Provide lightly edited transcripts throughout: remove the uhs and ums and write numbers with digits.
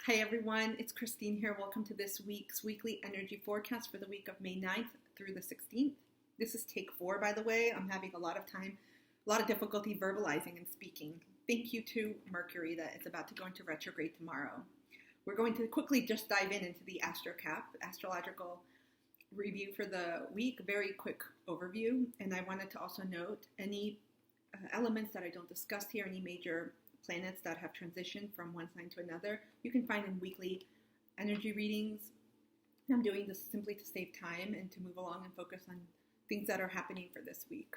Hi everyone, it's Christine here. Welcome to this week's weekly energy forecast for the week of May 9th through the 16th. This is take 4, by the way. I'm having a lot of difficulty verbalizing and speaking. Thank you to Mercury that it's about to go into retrograde tomorrow. We're going to quickly just dive into the Astrocap, astrological review for the week. Very quick overview. And I wanted to also note any elements that I don't discuss here, any major planets that have transitioned from one sign to another, you can find in weekly energy readings. I'm doing this simply to save time and to move along and focus on things that are happening for this week.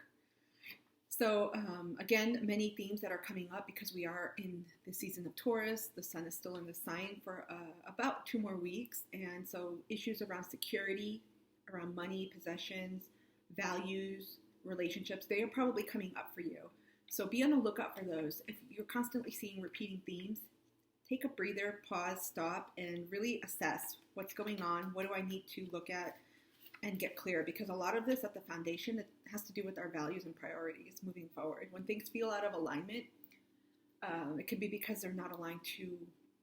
So again, many themes that are coming up because we are in the season of Taurus. The sun is still in the sign for about 2 more weeks. And so issues around security, around money, possessions, values, relationships, they are probably coming up for you. So be on the lookout for those. If you're constantly seeing repeating themes, take a breather, pause, stop, and really assess what's going on. What do I need to look at and get clear? Because a lot of this at the foundation, it has to do with our values and priorities moving forward. When things feel out of alignment, it could be because they're not aligned to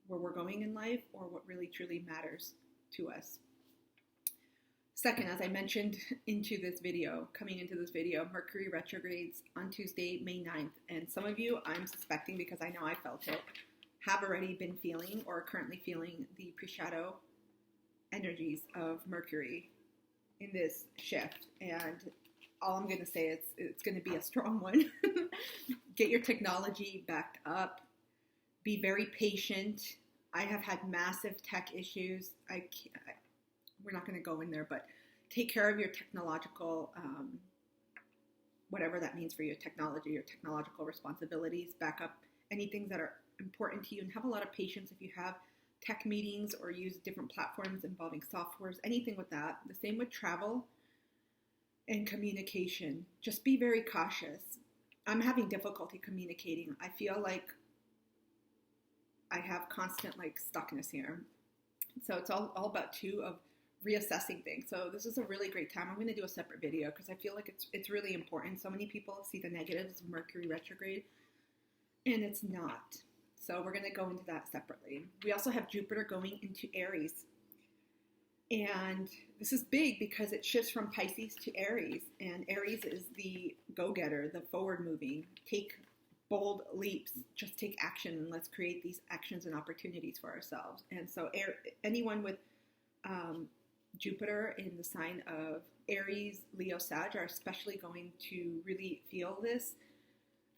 where we're going in life or what really truly matters to us. Second, as I mentioned coming into this video, Mercury retrogrades on Tuesday, May 9th. And some of you, I'm suspecting because I know I felt it, have already been feeling or are currently feeling the pre-shadow energies of Mercury in this shift. And all I'm going to say is it's going to be a strong one. Get your technology backed up. Be very patient. I have had massive tech issues. We're not going to go in there, but take care of your technological, whatever that means for your technology, your technological responsibilities, back up any things that are important to you, and have a lot of patience if you have tech meetings or use different platforms involving softwares, anything with that. The same with travel and communication. Just be very cautious. I'm having difficulty communicating. I feel like I have constant stuckness here. So it's all about of reassessing things. So this is a really great time. I'm going to do a separate video because I feel like it's really important. So many people see the negatives of Mercury retrograde, and it's not. So we're going to go into that separately. We also have Jupiter going into Aries. And this is big because it shifts from Pisces to Aries. And Aries is the go-getter, the forward-moving. Take bold leaps. Just take action, and let's create these actions and opportunities for ourselves. And so anyone with Jupiter in the sign of Aries, Leo, Sag are especially going to really feel this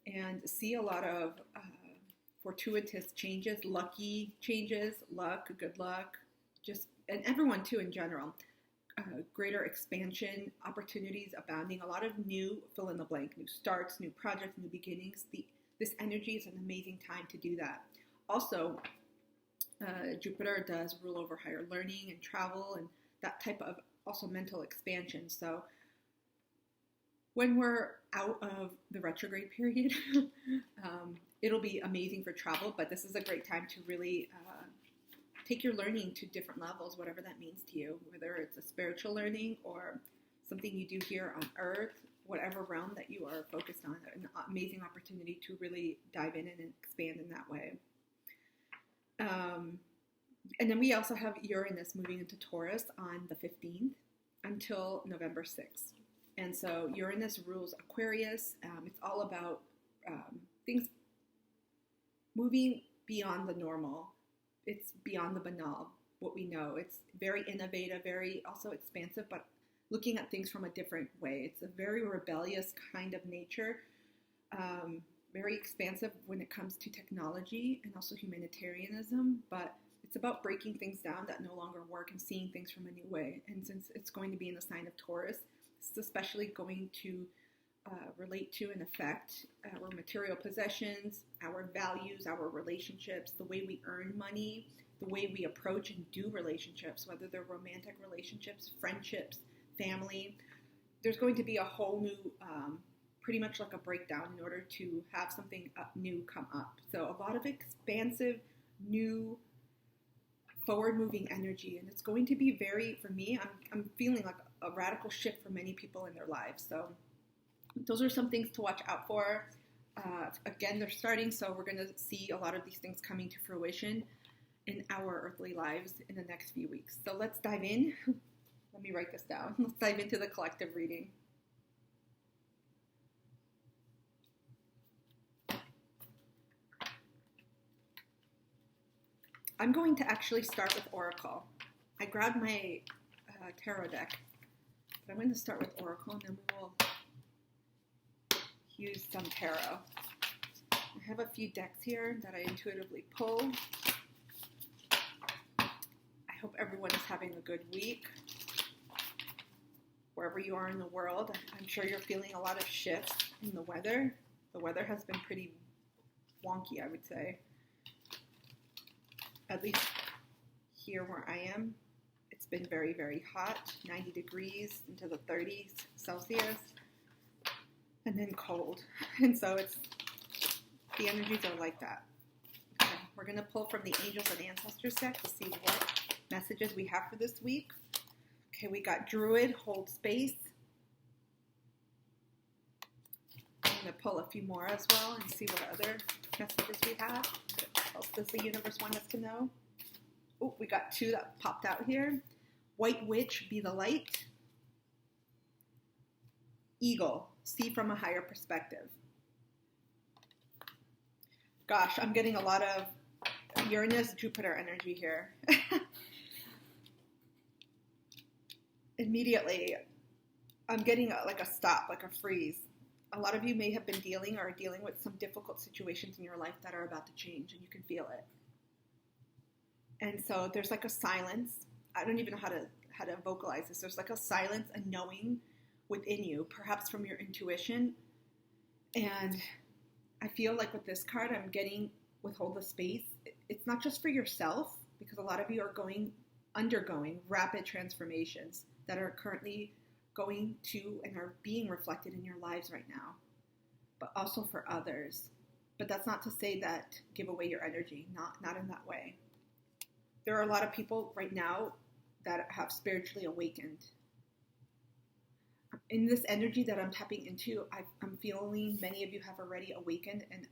and see a lot of fortuitous changes, lucky changes, luck, good luck, and everyone too in general. Greater expansion, opportunities abounding, a lot of new fill in the blank, new starts, new projects, new beginnings. This energy is an amazing time to do that. Also, Jupiter does rule over higher learning and travel and that type of also mental expansion. So when we're out of the retrograde period, it'll be amazing for travel, but this is a great time to really take your learning to different levels, whatever that means to you, whether it's a spiritual learning or something you do here on Earth, whatever realm that you are focused on, an amazing opportunity to really dive in and expand in that way. And then we also have Uranus moving into Taurus on the 15th until November 6th. And so Uranus rules Aquarius. It's all about things moving beyond the normal. It's beyond the banal, what we know. It's very innovative, very also expansive, but looking at things from a different way. It's a very rebellious kind of nature, very expansive when it comes to technology and also humanitarianism, but it's about breaking things down that no longer work and seeing things from a new way. And since it's going to be in the sign of Taurus, it's especially going to relate to and affect our material possessions, our values, our relationships, the way we earn money, the way we approach and do relationships, whether they're romantic relationships, friendships, family. There's going to be a whole new, pretty much like a breakdown in order to have something new come up. So a lot of expansive, new, forward-moving energy, and it's going to be very, for me, I'm feeling like a radical shift for many people in their lives. So those are some things to watch out for. Again, they're starting, so we're going to see a lot of these things coming to fruition. in our earthly lives in the next few weeks. So let's dive in. Let me write this down. Let's dive into the collective reading. I'm going to actually start with Oracle. I grabbed my tarot deck, but I'm going to start with Oracle, and then we will use some tarot. I have a few decks here that I intuitively pull. I hope everyone is having a good week. Wherever you are in the world, I'm sure you're feeling a lot of shifts in the weather. The weather has been pretty wonky, I would say. At least here where I am, it's been very, very hot, 90 degrees into the 30s Celsius, and then cold. And so the energies are like that. Okay, we're going to pull from the Angels and Ancestors deck to see what messages we have for this week. Okay, we got Druid, hold space. I'm going to pull a few more as well and see what other messages we have. What else does the universe want us to know? Oh, we got two that popped out here. White Witch, be the light. Eagle, see from a higher perspective. Gosh, I'm getting a lot of Uranus, Jupiter energy here. Immediately, I'm getting like a stop, like a freeze. A lot of you may have been dealing with some difficult situations in your life that are about to change, and you can feel it. And so there's like a silence. I don't even know how to vocalize this. There's like a silence, a knowing within you, perhaps from your intuition. And I feel like with this card, I'm getting withhold the space. It's not just for yourself, because a lot of you are undergoing rapid transformations that are currently going to and are being reflected in your lives right now, but also for others. But that's not to say that give away your energy, not in that way. There are a lot of people right now that have spiritually awakened. In this energy that I'm tapping into, I'm feeling many of you have already awakened and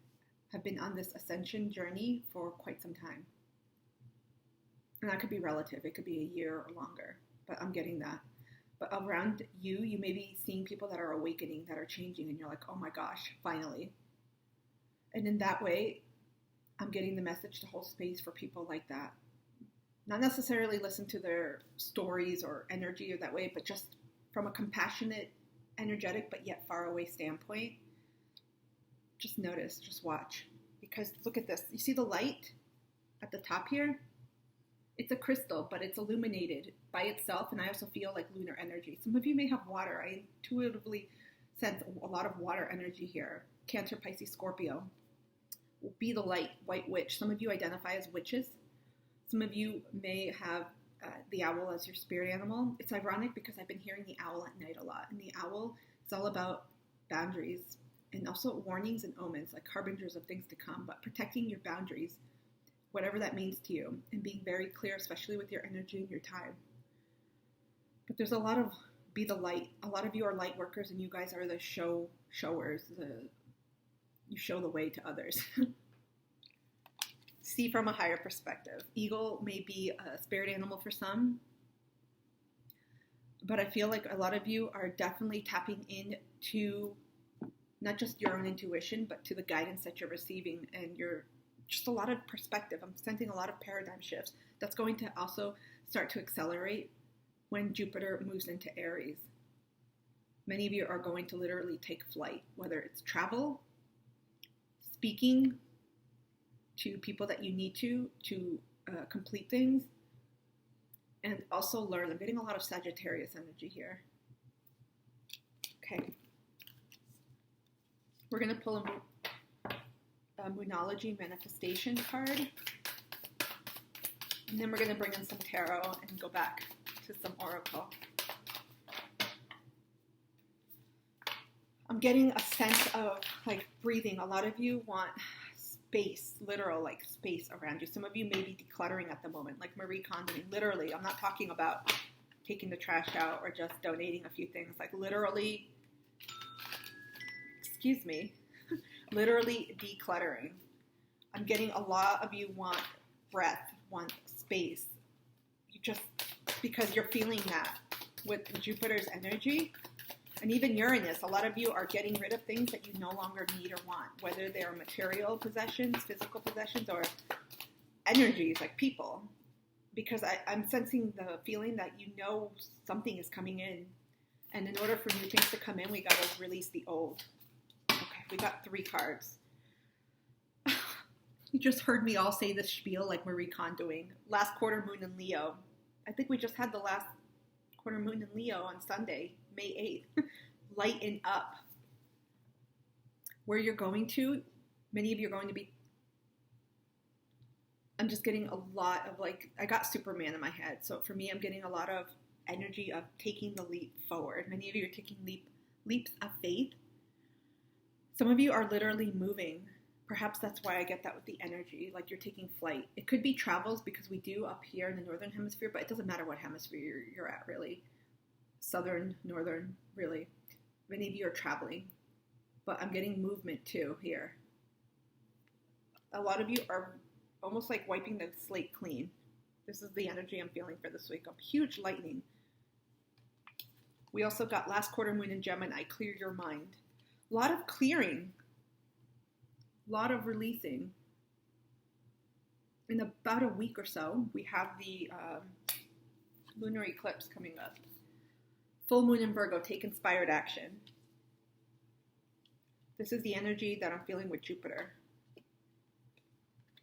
have been on this ascension journey for quite some time. And that could be relative. It could be a year or longer, but I'm getting that. But around you, you may be seeing people that are awakening, that are changing, and you're like, oh my gosh, finally. And in that way, I'm getting the message to hold space for people like that. Not necessarily listen to their stories or energy or that way, but just from a compassionate, energetic, but yet far away standpoint. Just notice, just watch. Because look at this. You see the light at the top here? It's a crystal, but it's illuminated by itself, and I also feel like lunar energy. Some of you may have water. I intuitively sense a lot of water energy here. Cancer, Pisces, Scorpio. Be the light, White Witch. Some of you identify as witches. Some of you may have the owl as your spirit animal. It's ironic because I've been hearing the owl at night a lot, and the owl is all about boundaries and also warnings and omens, like harbingers of things to come, but protecting your boundaries, whatever that means to you, and being very clear, especially with your energy and your time. But there's a lot of be the light. A lot of you are light workers, and you guys are the showers. You show the way to others. See from a higher perspective. Eagle may be a spirit animal for some, but I feel like a lot of you are definitely tapping into not just your own intuition, but to the guidance that you're receiving, and you're just a lot of perspective. I'm sensing a lot of paradigm shifts. That's going to also start to accelerate when Jupiter moves into Aries. Many of you are going to literally take flight, whether it's travel, speaking to people that you need to complete things, and also learn. I'm getting a lot of Sagittarius energy here. Okay. We're going to pull a Moonology manifestation card, and then we're going to bring in some tarot and go back to some oracle. I'm getting a sense of like breathing. A lot of you want space, literal like space around you. Some of you may be decluttering at the moment, like Marie Kondo. Literally, I'm not talking about taking the trash out or just donating a few things. Like literally, excuse me, literally decluttering. I'm getting a lot of you want breath, want space. You just, because you're feeling that with Jupiter's energy. And even Uranus, a lot of you are getting rid of things that you no longer need or want, whether they're material possessions, physical possessions, or energies like people. Because I'm sensing the feeling that something is coming in. And in order for new things to come in, we got to release the old. Okay, we got 3 cards. You just heard me all say this spiel like Marie Kondoing. Last quarter moon in Leo. I think we just had the last quarter moon in Leo on Sunday, May 8th. Lighten up. Where you're going to, many of you are going to be, I'm just getting a lot of I got Superman in my head. So for me, I'm getting a lot of energy of taking the leap forward. Many of you are taking leaps of faith. Some of you are literally moving. Perhaps that's why I get that with the energy, like you're taking flight. It could be travels because we do up here in the northern hemisphere, but it doesn't matter what hemisphere you're at, really. Southern, northern, really. Many of you are traveling, but I'm getting movement too here. A lot of you are almost like wiping the slate clean. This is the energy I'm feeling for this week. A huge lightning. We also got last quarter moon in Gemini, clear your mind. A lot of clearing. A lot of releasing. In about a week or so, we have the lunar eclipse coming up. Full moon in Virgo, take inspired action. This is the energy that I'm feeling with Jupiter.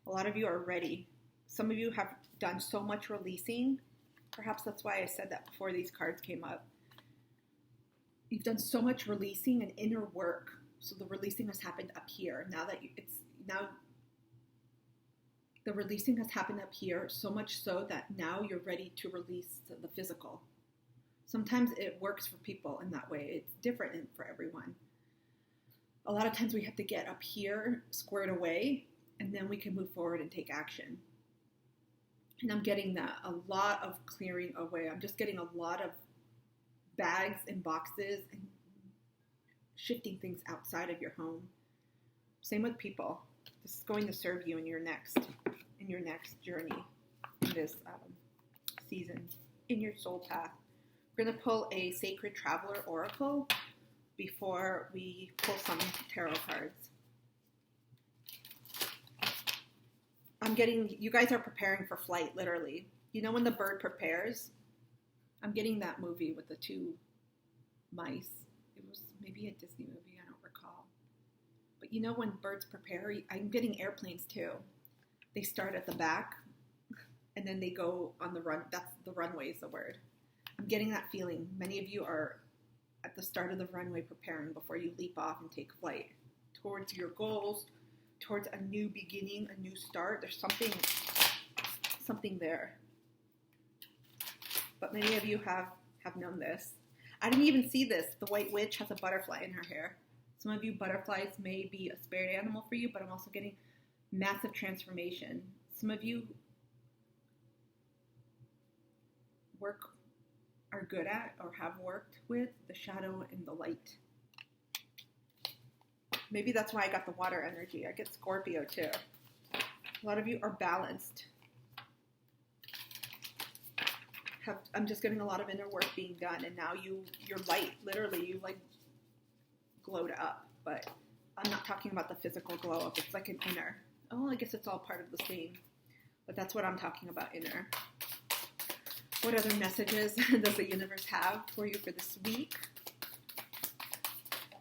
A lot of you are ready. Some of you have done so much releasing. Perhaps that's why I said that before these cards came up. You've done so much releasing and inner work. So the releasing has happened up here. Now the releasing has happened up here, so much so that now you're ready to release the physical. Sometimes it works for people in that way. It's different for everyone. A lot of times we have to get up here, squared away, and then we can move forward and take action. And I'm getting that, a lot of clearing away. I'm just getting a lot of bags and boxes and shifting things outside of your home. Same with people. This is going to serve you in your next journey, in this season, in your soul path. We're going to pull a Sacred Traveler Oracle before we pull some tarot cards. You guys are preparing for flight, literally. You know when the bird prepares? I'm getting that movie with the 2 mice. It was maybe a Disney movie, I don't recall. But you know when birds prepare, I'm getting airplanes too. They start at the back, and then they go on the run. That's the runway is the word. I'm getting that feeling. Many of you are at the start of the runway preparing before you leap off and take flight towards your goals, towards a new beginning, a new start. There's something there. But many of you have known this. I didn't even see this. The White Witch has a butterfly in her hair. Some of you, butterflies may be a spirit animal for you, but I'm also getting massive transformation. Some of you are good at or have worked with the shadow and the light. Maybe that's why I got the water energy. I get Scorpio too. A lot of you are balanced. I'm just getting a lot of inner work being done, and now you're light. Literally, you glowed up. But I'm not talking about the physical glow up. It's like an inner. Oh, I guess it's all part of the same. But that's what I'm talking about, inner. What other messages does the universe have for you for this week?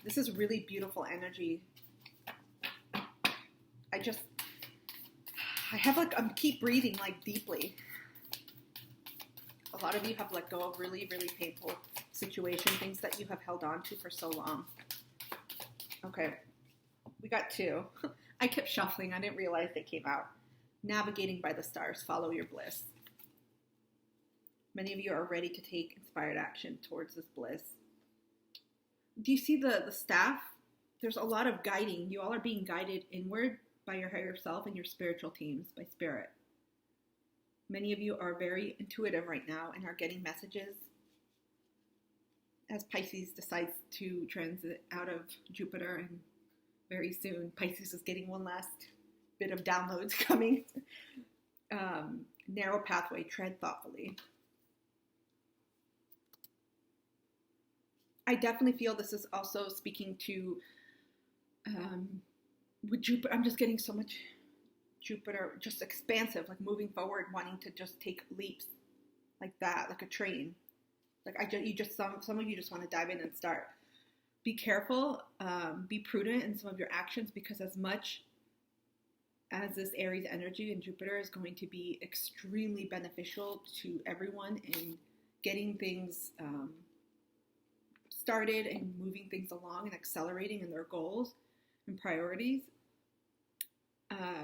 This is really beautiful energy. I keep breathing deeply. A lot of you have let go of really, really painful situations, things that you have held on to for so long. Okay, we got 2. I kept shuffling. I didn't realize they came out. Navigating by the stars, follow your bliss. Many of you are ready to take inspired action towards this bliss. Do you see the staff? There's a lot of guiding. You all are being guided inward by your higher self and your spiritual teams, by spirit. Many of you are very intuitive right now and are getting messages as Pisces decides to transit out of Jupiter, and very soon Pisces is getting one last bit of downloads coming. narrow pathway, tread thoughtfully. I definitely feel this is also speaking to, with Jupiter, I'm just getting so much Jupiter, just expansive, like moving forward, wanting to just take leaps like that, like a train. Like some of you just want to dive in and start. Be careful, be prudent in some of your actions, because as much as this Aries energy and Jupiter is going to be extremely beneficial to everyone in getting things started and moving things along and accelerating in their goals and priorities,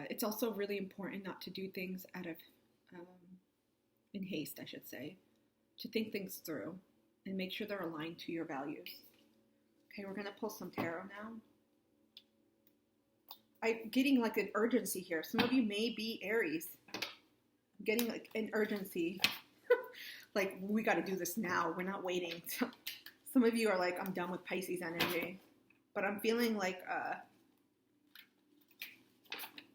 it's also really important not to do things out of in haste, I should say, to think things through and make sure they're aligned to your values. Okay, we're going to pull some tarot now. I'm getting like an urgency here. Some of you may be Aries. I'm getting like an urgency. Like, we got to do this now. We're not waiting. Some of you are like, I'm done with Pisces energy. But I'm feeling like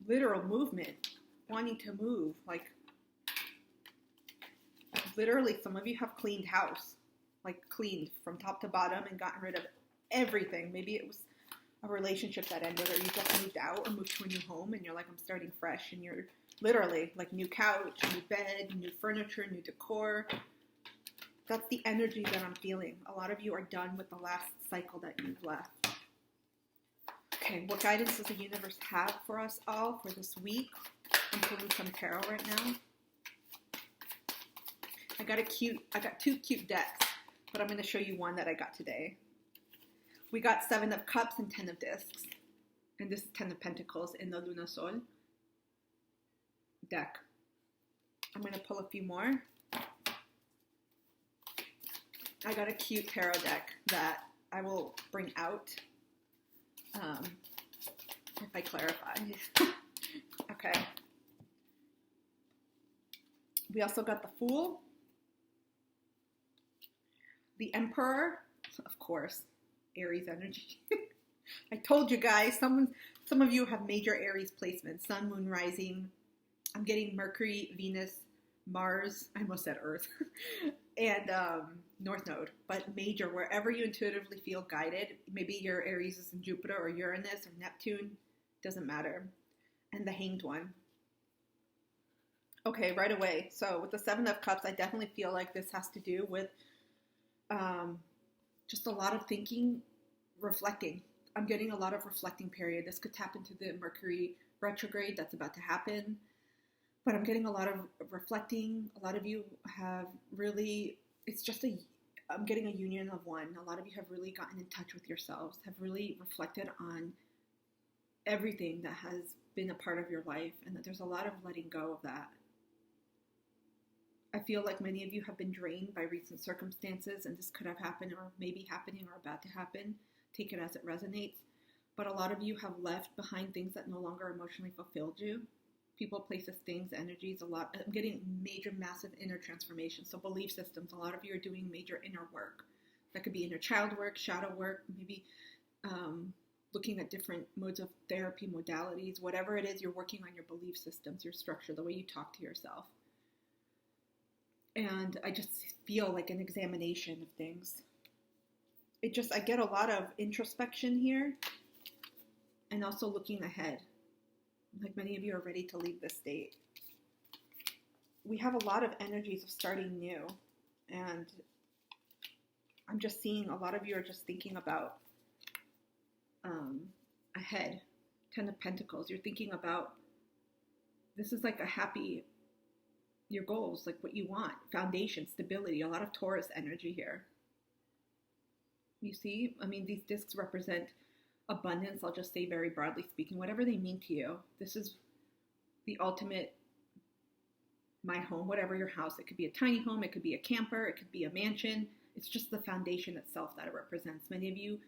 literal movement, wanting to move. Like, literally, some of you have cleaned house. Like, cleaned from top to bottom and gotten rid of everything. Maybe it was a relationship that ended, or you just moved out or moved to a new home and you're like, I'm starting fresh, and you're literally like new couch, new bed, new furniture, new decor. That's the energy that I'm feeling. A lot of you are done with the last cycle that you've left. Okay, what guidance does the universe have for us all for this week? I'm pulling some tarot right now. I got two cute decks, but I'm going to show you one that I got today. We got 7 of Cups and 10 of Discs. And this is 10 of Pentacles in the Luna Sol deck. I'm going to pull a few more. I got a cute tarot deck that I will bring out if I clarify. Okay. We also got the Fool, the Emperor, of course, Aries energy. I told you guys, some of you have major Aries placements, Sun, Moon, Rising. I'm getting Mercury, Venus, Mars, I almost said Earth, and North Node, but major, wherever you intuitively feel guided. Maybe your Aries is in Jupiter or Uranus or Neptune, doesn't matter. And the Hanged One. Okay, right away. So with the 7 of Cups, I definitely feel like this has to do with just a lot of thinking, reflecting. I'm getting a lot of reflecting period. This could tap into the Mercury retrograde that's about to happen. But I'm getting a lot of reflecting. A lot of you have really, I'm getting a union of one. A lot of you have really gotten in touch with yourselves, have really reflected on everything that has been a part of your life, and that there's a lot of letting go of that. I feel like many of you have been drained by recent circumstances, and this could have happened or maybe happening or about to happen. Take it as it resonates. But a lot of you have left behind things that no longer emotionally fulfilled you. People, places, things, energies, a lot. I'm getting major, massive inner transformation. So belief systems, a lot of you are doing major inner work. That could be inner child work, shadow work, maybe looking at different modes of therapy, modalities, whatever it is, you're working on your belief systems, your structure, the way you talk to yourself. And I just feel like an examination of things. I get a lot of introspection here, and also looking ahead. Like many of you are ready to leave this state. We have a lot of energies of starting new, and I'm just seeing a lot of you are just thinking about ahead. 10 of Pentacles. You're thinking about, this is like your goals, like what you want, foundation, stability, a lot of Taurus energy here. You see, I mean, these discs represent abundance. I'll just say very broadly speaking, whatever they mean to you. This is the ultimate, my home, whatever your house. It could be a tiny home, it could be a camper, it could be a mansion. It's just the foundation itself that it represents. Many of you,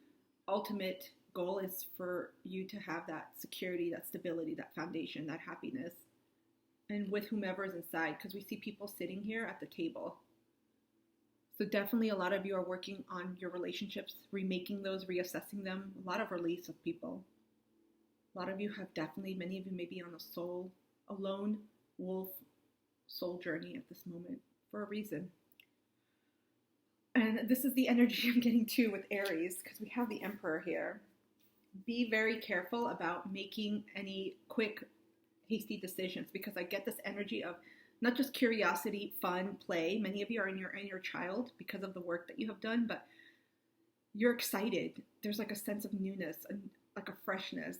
ultimate goal is for you to have that security, that stability, that foundation, that happiness. And with whomever is inside, because we see people sitting here at the table. So definitely a lot of you are working on your relationships, remaking those, reassessing them. A lot of release of people. A lot of you have definitely, many of you may be on a soul, alone, wolf, soul journey at this moment for a reason. And this is the energy I'm getting too with Aries, because we have the Emperor here. Be very careful about making any quick, hasty decisions, because I get this energy of not just curiosity, fun, play. Many of you are in your inner child because of the work that you have done, but you're excited. There's like a sense of newness and like a freshness.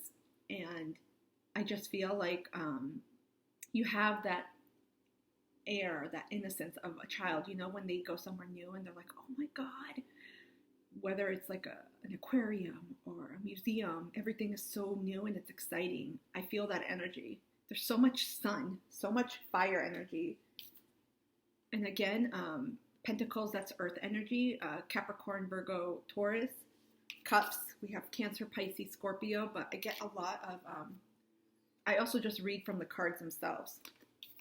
And I just feel like you have that air, that innocence of a child, you know, when they go somewhere new and they're like, oh my God, whether it's like an aquarium or a museum, everything is so new and it's exciting. I feel that energy. There's so much sun, so much fire energy. And again, Pentacles, that's earth energy, Capricorn, Virgo, Taurus. Cups, we have Cancer, Pisces, Scorpio, but I get a lot of, I also just read from the cards themselves.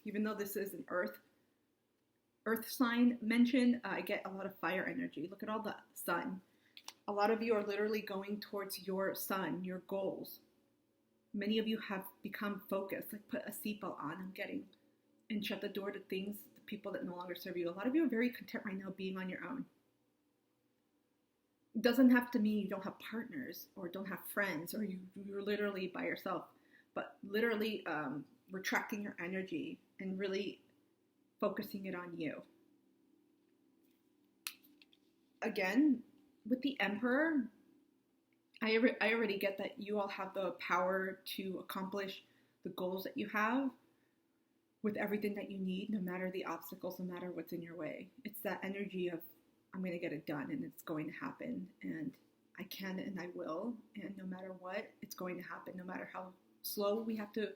Even though this is an earth sign mentioned, I get a lot of fire energy. Look at all the sun. A lot of you are literally going towards your sun, your goals. Many of you have become focused, like put a seatbelt on, I'm getting, and shut the door to things, the people that no longer serve you. A lot of you are very content right now being on your own. It doesn't have to mean you don't have partners or don't have friends or you're literally by yourself, but literally retracting your energy and really focusing it on you. Again, with the Emperor, I already get that you all have the power to accomplish the goals that you have with everything that you need, no matter the obstacles, no matter what's in your way. It's that energy of, I'm going to get it done and it's going to happen and I can and I will. And no matter what, it's going to happen, no matter how slow we have to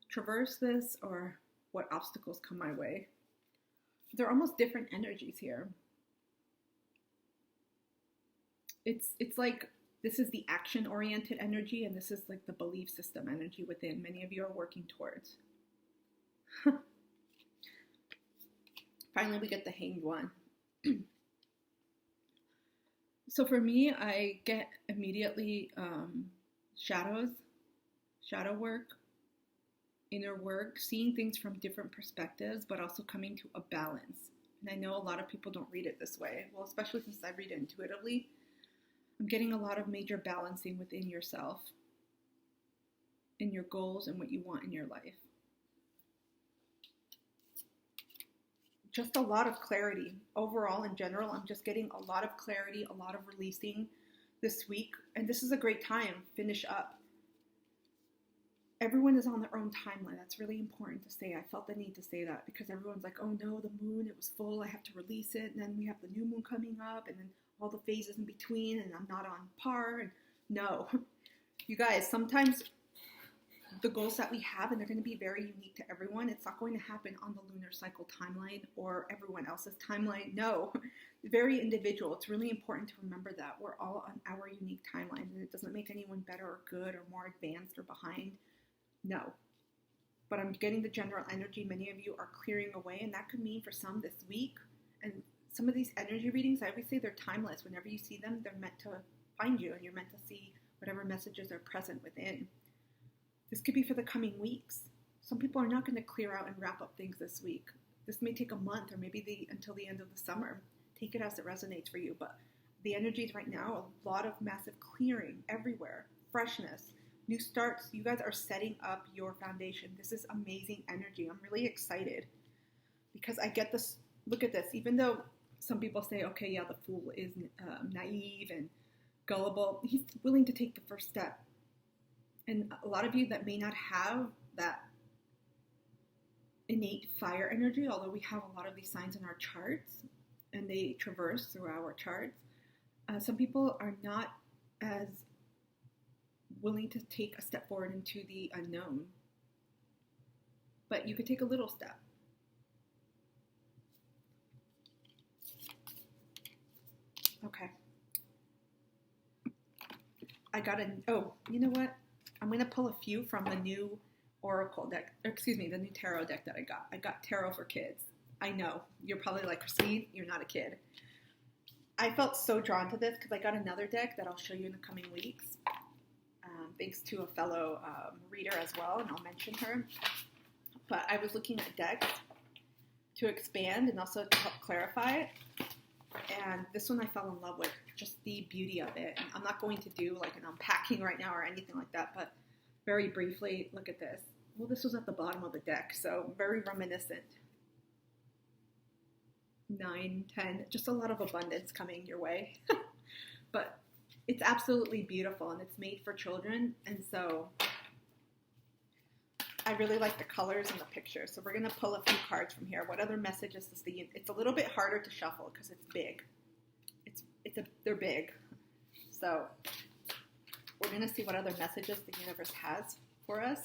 traverse this or what obstacles come my way. They're almost different energies here. It's like, this is the action-oriented energy, and this is like the belief system energy within. Many of you are working towards. Finally, we get the Hanged One. So for me, I get immediately shadow work, inner work, seeing things from different perspectives, but also coming to a balance. And I know a lot of people don't read it this way. Well, especially since I read it intuitively. I'm getting a lot of major balancing within yourself, in your goals and what you want in your life. Just a lot of clarity. Overall, in general, I'm just getting a lot of clarity, a lot of releasing this week. And this is a great time. Finish up. Everyone is on their own timeline. That's really important to say. I felt the need to say that because everyone's like, oh no, the moon, it was full. I have to release it. And then we have the new moon coming up and then all the phases in between and I'm not on par. And no, you guys, sometimes the goals that we have, and they're going to be very unique to everyone. It's not going to happen on the lunar cycle timeline or everyone else's timeline. No, very individual. It's really important to remember that we're all on our unique timeline and it doesn't make anyone better or good or more advanced or behind. No, but I'm getting the general energy. Many of you are clearing away, and that could mean for some this week. And some of these energy readings, I always say they're timeless. Whenever you see them, they're meant to find you, and you're meant to see whatever messages are present within. This could be for the coming weeks. Some people are not going to clear out and wrap up things this week. This may take a month or maybe until the end of the summer. Take it as it resonates for you. But the energies right now, a lot of massive clearing everywhere, freshness, new starts. You guys are setting up your foundation. This is amazing energy. I'm really excited because I get this. Look at this. Even though some people say, okay, yeah, the Fool is naive and gullible, he's willing to take the first step. And a lot of you that may not have that innate fire energy, although we have a lot of these signs in our charts and they traverse through our charts, some people are not as willing to take a step forward into the unknown. But you could take a little step. Okay. You know what? I'm going to pull a few from the new Oracle deck, the new Tarot deck that I got. I got Tarot for Kids. I know, you're probably like, Christine, you're not a kid. I felt so drawn to this because I got another deck that I'll show you in the coming weeks. Thanks to a fellow reader as well, and I'll mention her. But I was looking at decks, to expand and also to help clarify. And this one I fell in love with, just the beauty of it. And I'm not going to do like an unpacking right now or anything like that, but very briefly, look at this. Well, this was at the bottom of the deck, so very reminiscent. 9, 10, just a lot of abundance coming your way. But it's absolutely beautiful, and it's made for children, and so I really like the colors and the pictures. So we're going to pull a few cards from here. What other messages does it's a little bit harder to shuffle because it's big. They're big. So we're going to see what other messages the universe has for us.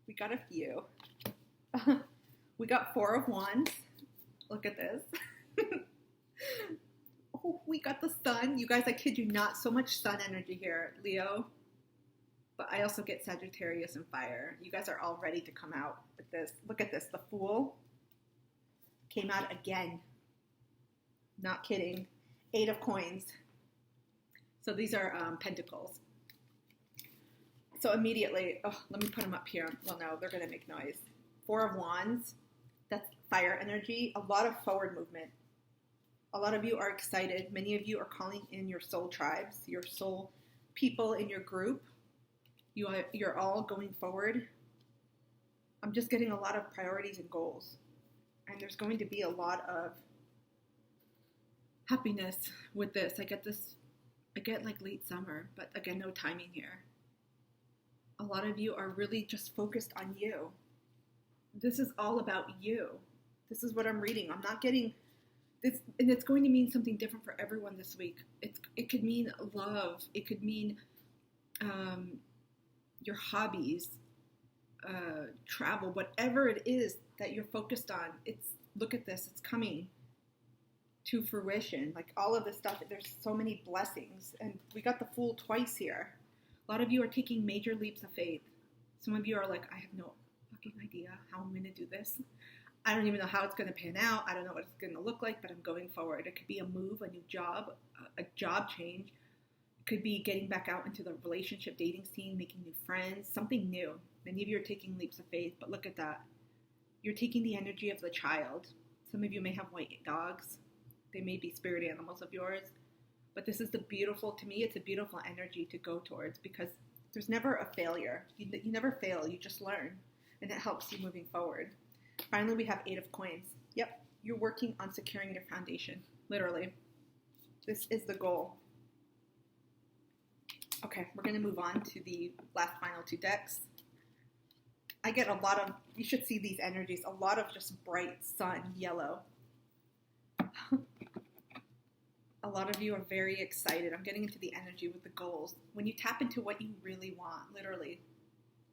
We got a few. We got 4 of Wands. Look at this. Oh, we got the sun. You guys, I kid you not, so much sun energy here, Leo. But I also get Sagittarius and fire. You guys are all ready to come out with this. Look at this. The Fool came out again. Not kidding. 8 of Coins. So these are Pentacles. So immediately, let me put them up here. Well, no, they're going to make noise. 4 of Wands. That's fire energy. A lot of forward movement. A lot of you are excited. Many of you are calling in your soul tribes, your soul people in your group. You're all going forward. I'm just getting a lot of priorities and goals. And there's going to be a lot of happiness with this. I get like late summer, but again, no timing here. A lot of you are really just focused on you. This is all about you. This is what I'm reading. I'm not getting this, and it's going to mean something different for everyone this week. It could mean love. It could mean your hobbies, travel, whatever it is that you're focused on. Look at this. It's coming to fruition. Like all of this stuff, there's so many blessings. And we got the Fool twice here. A lot of you are taking major leaps of faith. Some of you are like, I have no fucking idea how I'm going to do this. I don't even know how it's going to pan out. I don't know what it's going to look like, but I'm going forward. It could be a move, a new job, a job change. It could be getting back out into the relationship dating scene, making new friends, something new. Many of you are taking leaps of faith, but look at that. You're taking the energy of the child. Some of you may have white dogs. They may be spirit animals of yours. But this is to me, it's a beautiful energy to go towards because there's never a failure. You never fail. You just learn. And it helps you moving forward. Finally, we have 8 of Coins. Yep, you're working on securing your foundation. Literally. This is the goal. Okay, we're going to move on to the final 2 decks. I get a lot of, you should see these energies, a lot of just bright sun yellow. A lot of you are very excited. I'm getting into the energy with the goals. When you tap into what you really want, literally,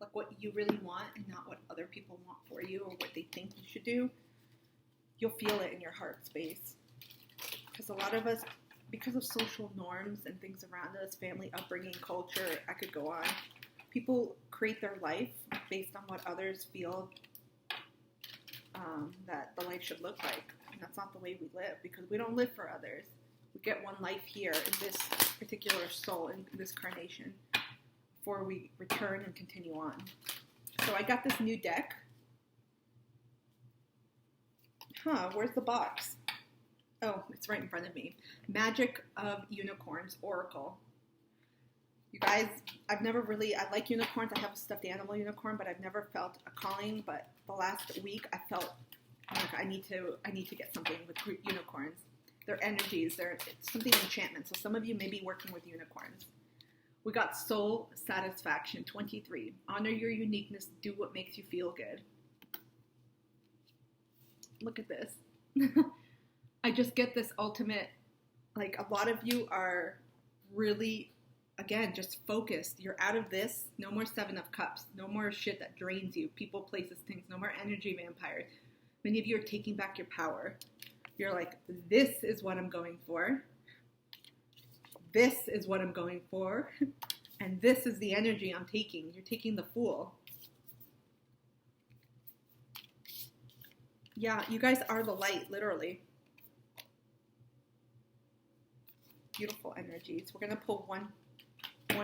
like what you really want and not what other people want for you or what they think you should do, you'll feel it in your heart space. Because a lot of us, because of social norms and things around us, family upbringing, culture, I could go on, people create their life based on what others feel that the life should look like. And that's not the way we live because we don't live for others. We get one life here in this particular soul, in this carnation, before we return and continue on. So I got this new deck. Where's the box? Oh, it's right in front of me. Magic of Unicorns, Oracle. You guys, I like unicorns. I have a stuffed animal unicorn, but I've never felt a calling. But the last week, I felt like I need to get something with unicorns. Their energies, it's something enchantment. So some of you may be working with unicorns. We got Soul Satisfaction, 23. Honor your uniqueness. Do what makes you feel good. Look at this. I just get this ultimate, like a lot of you are really, again, just focused. You're out of this. No more 7 of Cups. No more shit that drains you. People, places, things. No more energy vampires. Many of you are taking back your power. You're like, this is what I'm going for. This is what I'm going for. And this is the energy I'm taking. You're taking the Fool. Yeah, you guys are the light, literally. Beautiful energies. We're going to pull one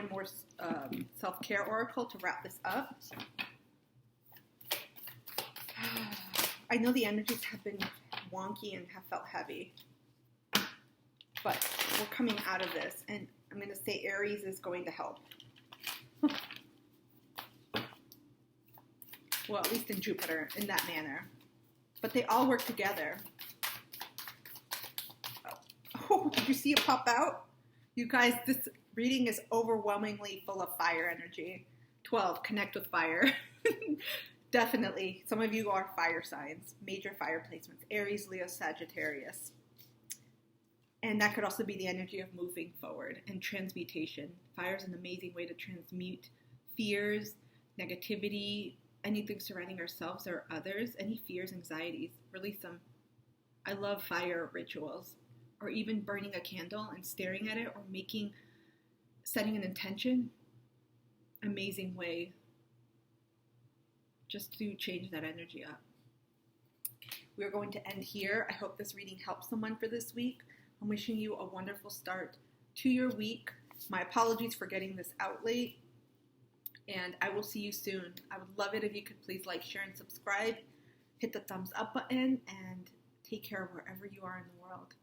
more self-care oracle to wrap this up. I know the energies have been wonky and have felt heavy, but we're coming out of this, and I'm going to say Aries is going to help. Well, at least in Jupiter, in that manner. But they all work together. Oh, did you see it pop out? You guys, this reading is overwhelmingly full of fire energy. 12, connect with fire. Definitely. Some of you are fire signs, major fire placements. Aries, Leo, Sagittarius. And that could also be the energy of moving forward and transmutation. Fire is an amazing way to transmute fears, negativity, anything surrounding ourselves or others, any fears, anxieties, release them. I love fire rituals, or even burning a candle and staring at it, or setting an intention. Amazing way just to change that energy up. We're going to end here. I hope this reading helps someone for this week. I'm wishing you a wonderful start to your week. My apologies for getting this out late. And I will see you soon. I would love it if you could please like, share, and subscribe. Hit the thumbs up button and take care of wherever you are in the world.